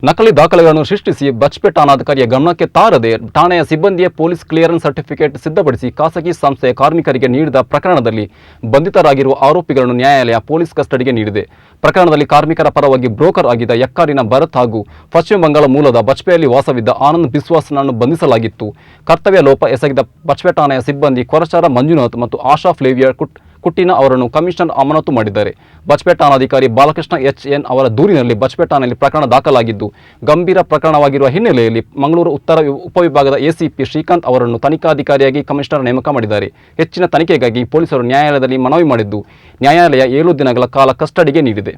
ನಕಲಿ ದಾಖಲೆಗಳನ್ನು ಸೃಷ್ಟಿಸಿ ಬಚ್ಪೆ ಠಾಣಾಧಿಕಾರಿಯ ಗಮನಕ್ಕೆ ತಾರದೆ ಠಾಣೆಯ ಸಿಬ್ಬಂದಿಯ ಪೊಲೀಸ್ ಕ್ಲಿಯರೆನ್ಸ್ ಸರ್ಟಿಫಿಕೇಟ್ ಸಿದ್ಧಪಡಿಸಿ ಖಾಸಗಿ ಸಂಸ್ಥೆಯ ಕಾರ್ಮಿಕರಿಗೆ ನೀಡಿದ ಪ್ರಕರಣದಲ್ಲಿ ಬಂಧಿತರಾಗಿರುವ ಆರೋಪಿಗಳನ್ನು ನ್ಯಾಯಾಲಯ ಪೊಲೀಸ್ ಕಸ್ಟಡಿಗೆ ನೀಡಿದೆ. ಪ್ರಕರಣದಲ್ಲಿ ಕಾರ್ಮಿಕರ ಪರವಾಗಿ ಬ್ರೋಕರ್ ಆಗಿದ್ದ ಯಕ್ಕಾರಿನ ಭರತ್ ಹಾಗೂ ಪಶ್ಚಿಮ ಬಂಗಾಳ ಮೂಲದ ಬಚ್ಪೆಯಲ್ಲಿ ವಾಸವಿದ್ದ ಆನಂದ್ ಬಿಸ್ವಾಸ್ನನ್ನು ಬಂಧಿಸಲಾಗಿತ್ತು. ಕರ್ತವ್ಯ ಲೋಪ ಎಸಗಿದ ಬಚ್ಪೆ ಠಾಣೆಯ ಸಿಬ್ಬಂದಿ ಕೊರಚಾರ ಮಂಜುನಾಥ್ ಮತ್ತು ಆಶಾ ಫ್ಲೇವಿಯರ್ ಕುಟ್ಟಿನ ಅವರನ್ನು ಕಮಿಷನರ್ ಅಮಾನತು ಮಾಡಿದ್ದಾರೆ. ಬಚ್ಪೆ ಠಾಣಾಧಿಕಾರಿ ಬಾಲಕೃಷ್ಣ ಎಚ್.ಎನ್. ಅವರ ದೂರಿನಲ್ಲಿ ಬಚ್ಪೆ ಠಾಣೆಯಲ್ಲಿ ಪ್ರಕರಣ ದಾಖಲಾಗಿದ್ದು ಗಂಭೀರ ಪ್ರಕರಣವಾಗಿರುವ ಹಿನ್ನೆಲೆಯಲ್ಲಿ ಮಂಗಳೂರು ಉತ್ತರ ಉಪವಿಭಾಗದ ಎಸಿಪಿ ಶ್ರೀಕಾಂತ್ ಅವರನ್ನು ತನಿಖಾಧಿಕಾರಿಯಾಗಿ ಕಮಿಷನರ್ ನೇಮಕ ಮಾಡಿದ್ದಾರೆ. ಹೆಚ್ಚಿನ ತನಿಖೆಗಾಗಿ ಪೊಲೀಸರು ನ್ಯಾಯಾಲಯದಲ್ಲಿ ಮನವಿ ಮಾಡಿದ್ದು ನ್ಯಾಯಾಲಯ 7 ದಿನಗಳ ಕಾಲ ಕಸ್ಟಡಿಗೆ ನೀಡಿದೆ.